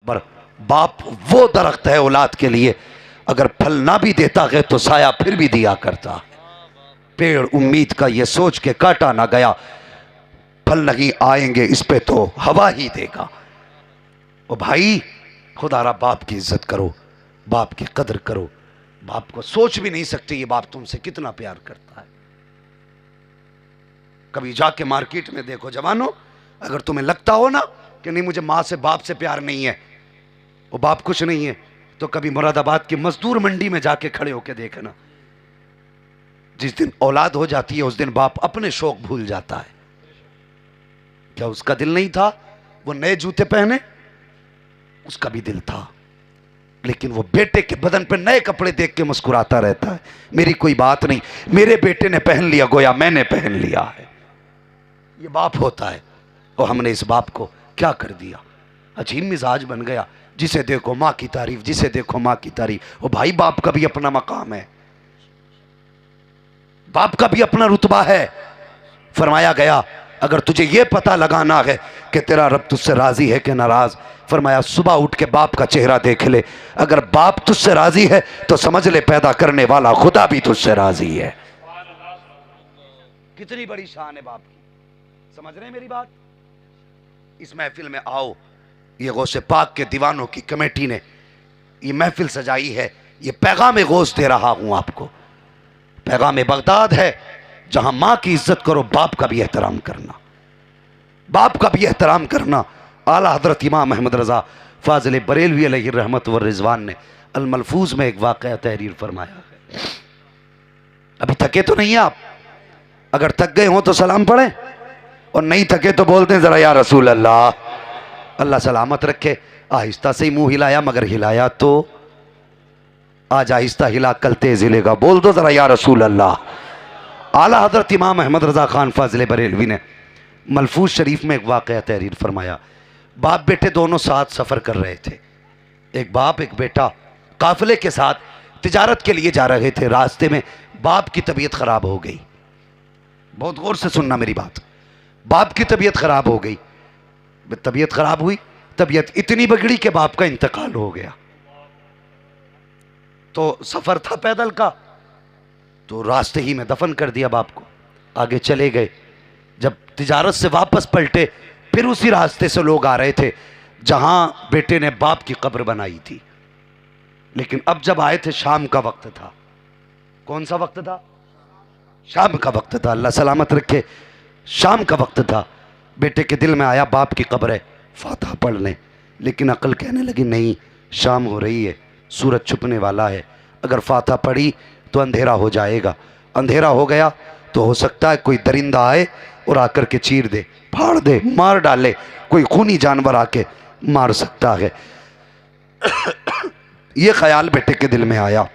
पर बाप वो दरख्त है औलाद के लिए, अगर फल ना भी देता है तो साया फिर भी दिया करता। पेड़ उम्मीद का ये सोच के काटा ना गया, फल नहीं आएंगे इस पे तो हवा ही देगा। ओ भाई, खुदारा बाप की इज्जत करो, बाप की कदर करो। बाप को सोच भी नहीं सकते ये बाप तुमसे कितना प्यार करता है। कभी जाके मार्केट में देखो जवानों, अगर तुम्हें लगता हो ना कि नहीं मुझे माँ से बाप से प्यार नहीं है, वो बाप कुछ नहीं है, तो कभी मुरादाबाद की मजदूर मंडी में जाके खड़े होके देखना। जिस दिन औलाद हो जाती है उस दिन बाप अपने शौक भूल जाता है। क्या उसका दिल नहीं था वो नए जूते पहने? उसका भी दिल था, लेकिन वो बेटे के बदन पर नए कपड़े देख के मुस्कुराता रहता है, मेरी कोई बात नहीं, मेरे बेटे ने पहन लिया गोया मैंने पहन लिया है। ये बाप होता है। और हमने इस बाप को क्या कर दिया, अजीब मिजाज बन गया। जिसे देखो माँ की तारीफ, जिसे देखो माँ की तारीफ। ओ भाई, बाप का भी अपना मकाम है, बाप का भी अपना रुतबा है। फरमाया गया अगर तुझे यह पता लगाना है कि तेरा रब तुझसे राजी है कि नाराज, फरमाया सुबह उठ के बाप का चेहरा देख ले, अगर बाप तुझसे राजी है तो समझ ले पैदा करने वाला खुदा भी तुझसे राजी है। कितनी बड़ी शान है बाप की, समझ रहे हैं मेरी बात? इस महफिल में आओ, ये गौसे पाक के दीवानों की कमेटी ने ये महफिल सजाई है, ये पैगाम गौस दे रहा हूं आपको। पैगाम बगदाद है, जहां मां की इज्जत करो, बाप का भी एहतराम करना, बाप का भी एहतराम करना। आला हजरत इमाम अहमद रजा फाजिल बरेलवी अलैहि रहमत व रिजवान ने अल मलफूज में एक वाक़या तहरीर फरमाया है। अभी थके तो नहीं आप? अगर थक गए हो तो सलाम पढ़ें, और नहीं थके तो बोलते हैं जरा या रसूल अल्लाह, अल्लाह सलामत रखे। आहिस्ता से ही मुंह हिलाया, मगर हिलाया तो आज आहिस्ता हिला कल तेज हिलेगा, बोल दो जरा या रसूल अल्लाह। आला हजरत इमाम अहमद रजा खान फाजिल बरेलवी ने मलफूज शरीफ में एक वाक़या तहरीर फरमाया। बाप बेटे दोनों साथ सफ़र कर रहे थे, एक बाप एक बेटा काफिले के साथ तिजारत के लिए जा रहे थे। रास्ते में बाप की तबीयत ख़राब हो गई। बहुत गौर से सुनना मेरी बात, बाप की तबीयत ख़राब हो गई। तबीयत ख़राब हुई, तबीयत इतनी बिगड़ी कि बाप का इंतकाल हो गया। तो सफ़र था पैदल का, तो रास्ते ही में दफन कर दिया बाप को, आगे चले गए। जब तिजारत से वापस पलटे, फिर उसी रास्ते से लोग आ रहे थे जहां बेटे ने बाप की कब्र बनाई थी। लेकिन अब जब आए थे शाम का वक्त था। कौन सा वक्त था? शाम का वक्त था, अल्लाह सलामत रखे। शाम का वक्त था। बेटे के दिल में आया बाप की कब्र है, फातिहा पढ़ लें। लेकिन अक्ल कहने लगी नहीं, शाम हो रही है, सूरज छुपने वाला है, अगर फातिहा पढ़ी तो अंधेरा हो जाएगा। अंधेरा हो गया तो हो सकता है कोई दरिंदा आए और आकर के चीर दे, फाड़ दे, मार डाले, कोई खूनी जानवर आके मार सकता है। ये ख्याल बेटे के दिल में आया।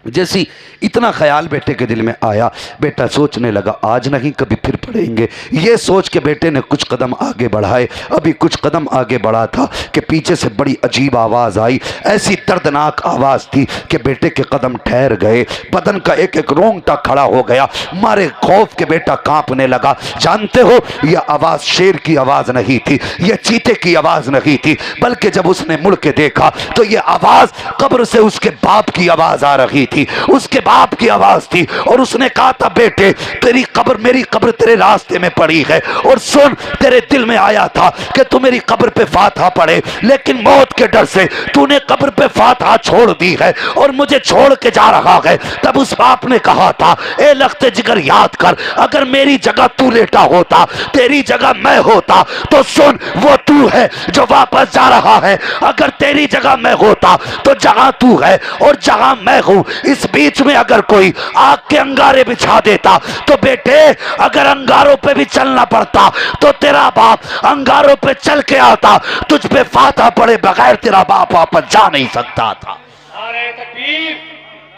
जैसी इतना ख्याल बेटे के दिल में आया, बेटा सोचने लगा आज नहीं कभी फिर पढ़ेंगे। ये सोच के बेटे ने कुछ कदम आगे बढ़ाए। अभी कुछ कदम आगे बढ़ा था कि पीछे से बड़ी अजीब आवाज़ आई। ऐसी दर्दनाक आवाज़ थी कि बेटे के कदम ठहर गए, बदन का एक एक रोंगटा खड़ा हो गया। मारे खौफ के बेटा कांपने लगा। जानते हो, यह आवाज़ शेर की आवाज़ नहीं थी, यह चीते की आवाज़ नहीं थी, बल्कि जब उसने मुड़ के देखा तो यह आवाज़ कब्र से उसके बाप की आवाज़ आ रही थी, उसके बाप की आवाज थी। और उसने कहा था बेटे तेरी कब्र, मेरी कब्र तेरे रास्ते में पड़ी है, और सुन तेरे दिल में आया था कि तू मेरी कब्र पे फातिहा पढ़े, लेकिन मौत के डर से तूने कब्र पे फातिहा छोड़ दी है और मुझे छोड़ के जा रहा है। तब उस बाप ने कहा था ए लख्ते जिगर याद कर, अगर मेरी जगह तू लेटा होता, तेरी जगह मैं होता, तो सुन वो तू है जो वापस जा रहा है। अगर तेरी जगह मैं होता तो जहां तू है और जहां मैं हूं, इस बीच में अगर कोई आग के अंगारे बिछा देता तो बेटे अगर अंगारों पे भी चलना पड़ता तो तेरा बाप अंगारों पे चल के आता, तुझ पे फातिहा पड़े बगैर तेरा बाप वापस जा नहीं सकता था। नारे तकबीर,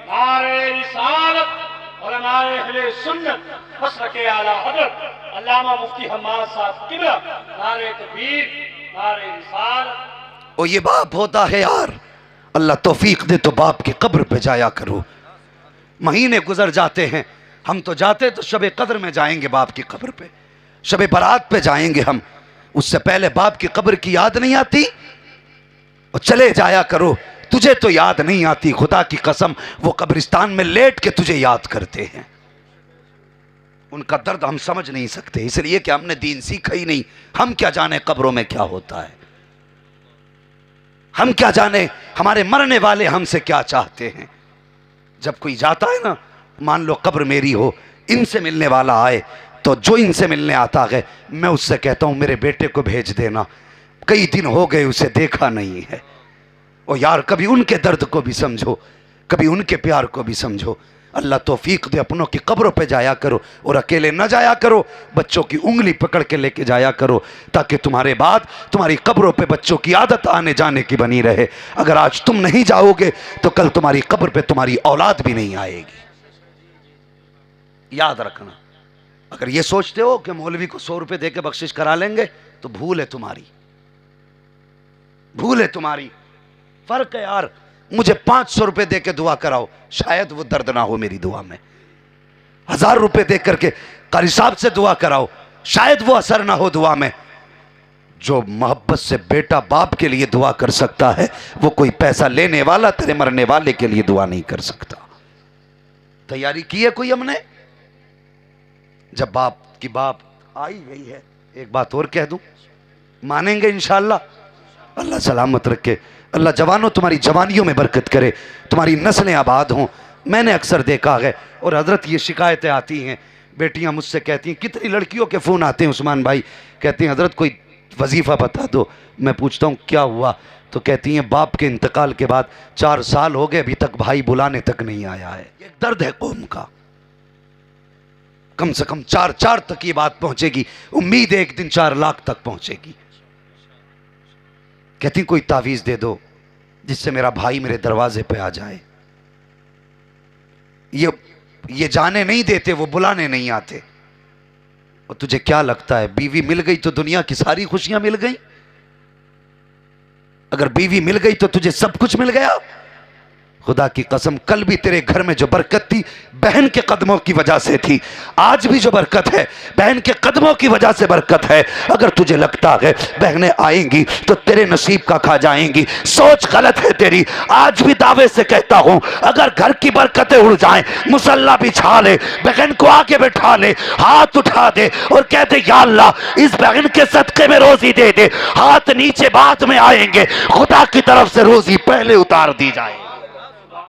नारे रिसालत और नारे अहले सुन्नत, मसलके आला हज़रत अल्लामा मुफ्ती हम्माद साहब किबला, नारे तकबीर, नारे रिसालत। ओ ये बाप होता है यार, अल्लाह तौफीक दे तो बाप की कब्र पे जाया करो। महीने गुजर जाते हैं, हम तो जाते तो शब कद्र में जाएंगे बाप की कब्र पे, शब बारात पे जाएंगे हम, उससे पहले बाप की कब्र की याद नहीं आती। और चले जाया करो। तुझे तो याद नहीं आती, खुदा की कसम वो कब्रिस्तान में लेट के तुझे याद करते हैं। उनका दर्द हम समझ नहीं सकते, इसलिए कि हमने दीन सीखा ही नहीं। हम क्या जाने कब्रों में क्या होता है, हम क्या जाने हमारे मरने वाले हमसे क्या चाहते हैं। जब कोई जाता है ना, मान लो कब्र मेरी हो, इनसे मिलने वाला आए, तो जो इनसे मिलने आता है मैं उससे कहता हूं मेरे बेटे को भेज देना, कई दिन हो गए उसे देखा नहीं है। और यार कभी उनके दर्द को भी समझो, कभी उनके प्यार को भी समझो। अल्लाह तौफीक दे, अपनों की कब्रों पे जाया करो और अकेले न जाया करो, बच्चों की उंगली पकड़ के लेके जाया करो, ताकि तुम्हारे बाद तुम्हारी कब्रों पे बच्चों की आदत आने जाने की बनी रहे। अगर आज तुम नहीं जाओगे तो कल तुम्हारी कब्र पे तुम्हारी औलाद भी नहीं आएगी। याद रखना, अगर ये सोचते हो कि मौलवी को 100 रुपए देके बख्शिश करा लेंगे तो भूल है तुम्हारी, भूल है तुम्हारी। फर्क है यार, मुझे 500 रुपए देके दुआ कराओ, शायद वो दर्द ना हो मेरी दुआ में। 1000 रुपए दे करके कारी साहब से दुआ कराओ, शायद वो असर ना हो दुआ में। जो मोहब्बत से बेटा बाप के लिए दुआ कर सकता है, वो कोई पैसा लेने वाला तेरे मरने वाले के लिए दुआ नहीं कर सकता। तैयारी की है कोई हमने? जब बाप की बात आई गई है, एक बात और कह दूं, मानेंगे इंशाअल्लाह। अल्लाह सलामत रखे, अल्लाह जवानों तुम्हारी जवानियों में बरकत करे, तुम्हारी नस्लें आबाद हों। मैंने अक्सर देखा है, और हजरत ये शिकायतें आती हैं, बेटियां मुझसे कहती हैं, कितनी लड़कियों के फ़ोन आते हैं उस्मान भाई, कहती हैं हजरत कोई वजीफ़ा बता दो। मैं पूछता हूँ क्या हुआ, तो कहती हैं बाप के इंतकाल के बाद 4 साल हो गए, अभी तक भाई बुलाने तक नहीं आया है। एक दर्द है कौम का, कम से कम 4 तक ये बात पहुंचेगी, उम्मीद है एक दिन 4 लाख तक पहुंचेगी। कहती कोई तावीज़ दे दो जिससे मेरा भाई मेरे दरवाजे पे आ जाए। ये जाने नहीं देते, वो बुलाने नहीं आते। और तुझे क्या लगता है बीवी मिल गई तो दुनिया की सारी खुशियां मिल गई? अगर बीवी मिल गई तो तुझे सब कुछ मिल गया? खुदा की कसम, कल भी तेरे घर में जो बरकत थी बहन के कदमों की वजह से थी, आज भी जो बरकत है बहन के कदमों की वजह से बरकत है। अगर तुझे लगता है बहनें आएंगी तो तेरे नसीब का खा जाएंगी, सोच गलत है तेरी। आज भी दावे से कहता हूं, अगर घर की बरकतें उड़ जाएं, मुसल्ला बिछा ले, बहन को आगे बैठा ले, हाथ उठा दे और कहते या अल्लाह इस बहन के सदके में रोजी दे दे। हाथ नीचे बाद में आएंगे, खुदा की तरफ से रोजी पहले उतार दी जाए।